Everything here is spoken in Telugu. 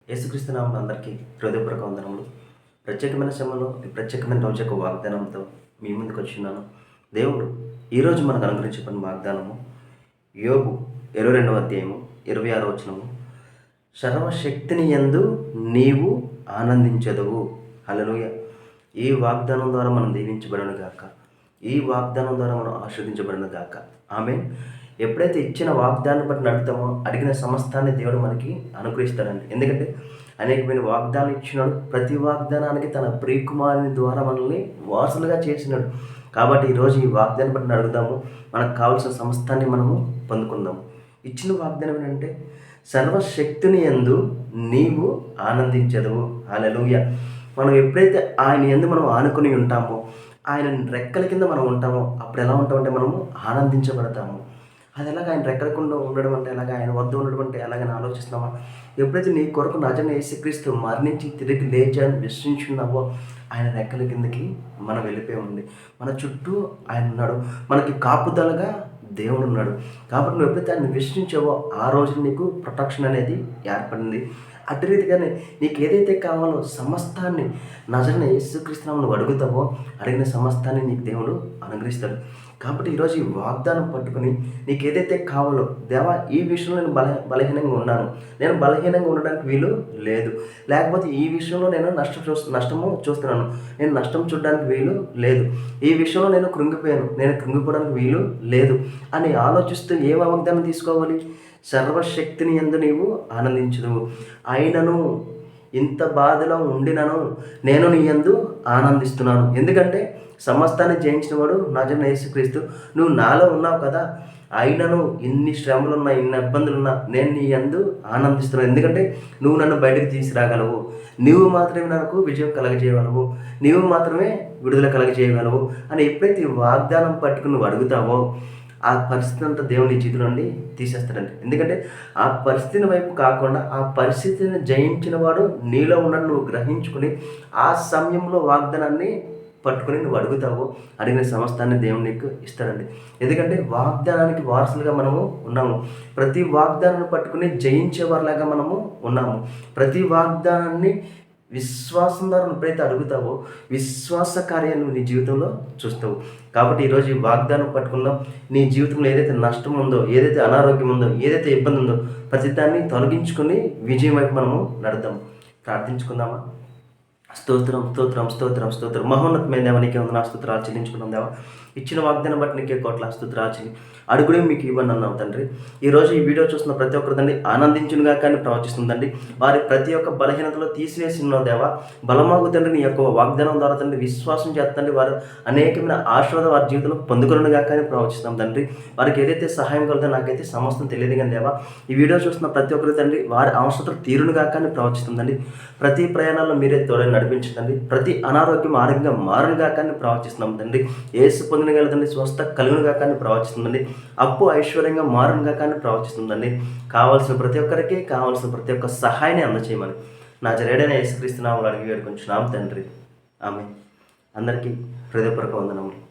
యేసుక్రీస్తు నామమున అందరికీ హృదయపూర్వక వందనములు. ప్రత్యేకమైన సమయంలో ఈ ప్రత్యేకమైన రోజు యొక్క వాగ్దానంతో మీ ముందుకు వచ్చినాను. దేవుడు ఈరోజు మనకు అనుగ్రహించిన వాగ్దానము యోబు 22వ అధ్యాయము 26వ వచనము. సర్వశక్తిని యందు నీవు ఆనందించదవు. హల్లెలూయా. ఈ వాగ్దానం ద్వారా మనం దీవించబడను గాక. ఈ వాగ్దానం ద్వారా మనం ఆశీర్వదించబడను గాక. ఆమేన్. ఎప్పుడైతే ఇచ్చిన వాగ్దానం బట్టి నడుతామో అడిగిన సమస్తాన్ని దేవుడు మనకి అనుగ్రహిస్తాడండి. ఎందుకంటే అనేకమైన వాగ్దానం ఇచ్చినాడు. ప్రతి వాగ్దానానికి తన ప్రియకుమారుని ద్వారా మనల్ని వారసులుగా చేసినాడు. కాబట్టి ఈరోజు ఈ వాగ్దానం బట్టి అడుగుదాము, మనకు కావాల్సిన సమస్తాన్ని మనము పొందుకుందాము. ఇచ్చిన వాగ్దానం ఏంటంటే సర్వశక్తిని యందు నీవు ఆనందించదవు. హల్లెలూయా. మనం ఎప్పుడైతే ఆయన యందు మనం ఆనుకుని ఉంటామో, ఆయన రెక్కల కింద మనం ఉంటామో అప్పుడు ఎలా ఉంటామంటే మనము ఆనందించబడతాము. అది ఎలాగ ఆయన రెక్కలకుండా ఉండడం అంటే ఎలాగ, ఆయన వద్ద ఉండడం అంటే ఎలాగని ఆలోచిస్తున్నామా? ఎప్పుడైతే నీ కొరకు నజరైన యేసుక్రీస్తు మరణించి తిరిగి లేచాలని విశ్వసించున్నావో ఆయన రెక్కల కిందకి మనం వెళ్ళిపోయామండి. మన చుట్టూ ఆయన ఉన్నాడు, మనకి కాపుదలగా దేవుడు ఉన్నాడు. కాబట్టి నువ్వు ఎప్పుడైతే ఆయన విశ్వసించావో ఆ రోజు నీకు ప్రొటెక్షన్ అనేది ఏర్పడింది. అటు రీతిగానే నీకు ఏదైతే కావాలో సమస్తాన్ని నజరైన యేసుక్రీస్తు నామమున నువ్వు అడుగుతావో అడిగిన సమస్తాన్ని నీకు దేవుడు అనుగ్రహిస్తాడు. కాబట్టి ఈరోజు ఈ వాగ్దానం పట్టుకుని నీకు ఏదైతే కావాలో, దేవా ఈ విషయంలో నేను బలహీనంగా ఉన్నాను, నేను బలహీనంగా ఉండడానికి వీలు లేదు, లేకపోతే ఈ విషయంలో నేను నష్టము చూస్తున్నాను, నేను నష్టం చూడడానికి వీలు లేదు, ఈ విషయంలో నేను కృంగిపోయాను, నేను కృంగిపోవడానికి వీలు లేదు అని ఆలోచిస్తూ ఏ వాగ్దానం తీసుకోవాలి? సర్వశక్తిని యందు నీవు ఆనందించదు. అయినను ఇంత బాధలో ఉండినను నేను నీ యందు ఆనందిస్తున్నాను. ఎందుకంటే సమస్తాన్ని జయించిన వాడు నజరైన యేసుక్రీస్తు. నువ్వు నాలో ఉన్నావు కదా, అయినను ఇన్ని శ్రమలున్నా, ఇన్ని ఇబ్బందులున్నా నేను నీ యందు ఆనందిస్తున్నాను. ఎందుకంటే నువ్వు నన్ను బయటకు తీసుకురాగలవు, నువ్వు మాత్రమే నాకు విజయం కలగజేయగలవు, నువ్వు మాత్రమే విడుదల కలగజేయగలవు అని ఎప్పుడైతే వాగ్దానం పట్టుకుని నువ్వు అడుగుతావో ఆ పరిస్థితి అంతా దేవుని జీవితం నుండి తీసేస్తాడండి. ఎందుకంటే ఆ పరిస్థితిని వైపు కాకుండా ఆ పరిస్థితిని జయించిన వాడు నీలో ఉన్నట్టు నువ్వు గ్రహించుకుని ఆ సమయంలో వాగ్దానాన్ని పట్టుకుని నువ్వు అడుగుతావు, అడిగిన సమస్తాన్ని దేవుడు నీకు ఇస్తాడండి. ఎందుకంటే వాగ్దానానికి వారసులుగా మనము ఉన్నాము. ప్రతి వాగ్దానాన్ని పట్టుకుని జయించేవారిలాగా మనము ఉన్నాము. ప్రతి వాగ్దానాన్ని విశ్వాసం ద్వారా ఎప్పుడైతే అడుగుతావో విశ్వాస కార్యాలు నువ్వు నీ జీవితంలో చూస్తావు. కాబట్టి ఈరోజు ఈ వాగ్దానం పట్టుకుందాం. నీ జీవితంలో ఏదైతే నష్టం ఉందో, ఏదైతే అనారోగ్యం ఉందో, ఏదైతే ఇబ్బంది ఉందో ప్రతిదాన్ని తొలగించుకొని విజయం వైపు మనము నడుద్దాం. ప్రార్థించుకుందామా? స్తోత్రం స్తోత్రం స్తోత్రం స్తోత్రం. మహోన్నతమైన దేవా నీకే ఉంది నా స్తోత్రాలు చెల్లించుకున్నాం. దేవా ఇచ్చిన వాగ్దానం బట్టి నీకే కోట్ల స్తోత్రాలు చెల్లి అడుగుడే మీకు ఇవ్వండి అన్నావు తండ్రి. ఈరోజు ఈ వీడియో చూస్తున్న ప్రతి ఒక్కరు తండ్రి ఆనందించునుగా కానీ ప్రవచిస్తుందండి. వారి ప్రతి ఒక్క బలహీనతలో తీసివేసి ఉన్నావు దేవా. బలమాగు తండ్రి నీ యొక్క వాగ్దానం ద్వారా తండ్రి విశ్వాసం చేస్తండి వారు అనేకమైన ఆశీర్వాదం వారి జీవితంలో పొందుకునుగా కానీ ప్రవచిస్తాం తండ్రి. వారికి ఏదైతే సహాయం కలుగుతుందో నాకైతే సమస్తం తెలియదు కానీ దేవా ఈ వీడియో చూస్తున్న ప్రతి ఒక్కరు తండ్రి వారి అవసరతలు తీరునుగా కానీ ప్రవచిస్తుందండి. ప్రతి ప్రయాణాల్లో మీరే తోడని నడిపించండి. ప్రతి అనారోగ్యం ఆరోగ్యంగా మారునుగా కానీ ప్రవచిస్తున్నాం తండ్రి. ఏసు పొందినగల తండ్రి స్వస్థ కలుగునుగా కానీ ప్రవచిస్తుందండి. అప్పు ఐశ్వర్యంగా మారునుగా కానీ ప్రవచిస్తుందండి. కావాల్సిన ప్రతి ఒక్కరికి కావాల్సిన ప్రతి ఒక్క సహాయాన్ని అందచేయమని నజరేయుడైన యేసుక్రీస్తు నామములో అడిగి వేడుకొంచున్నాం తండ్రి. ఆమేన్. అందరికీ హృదయపూర్వక వందనములు.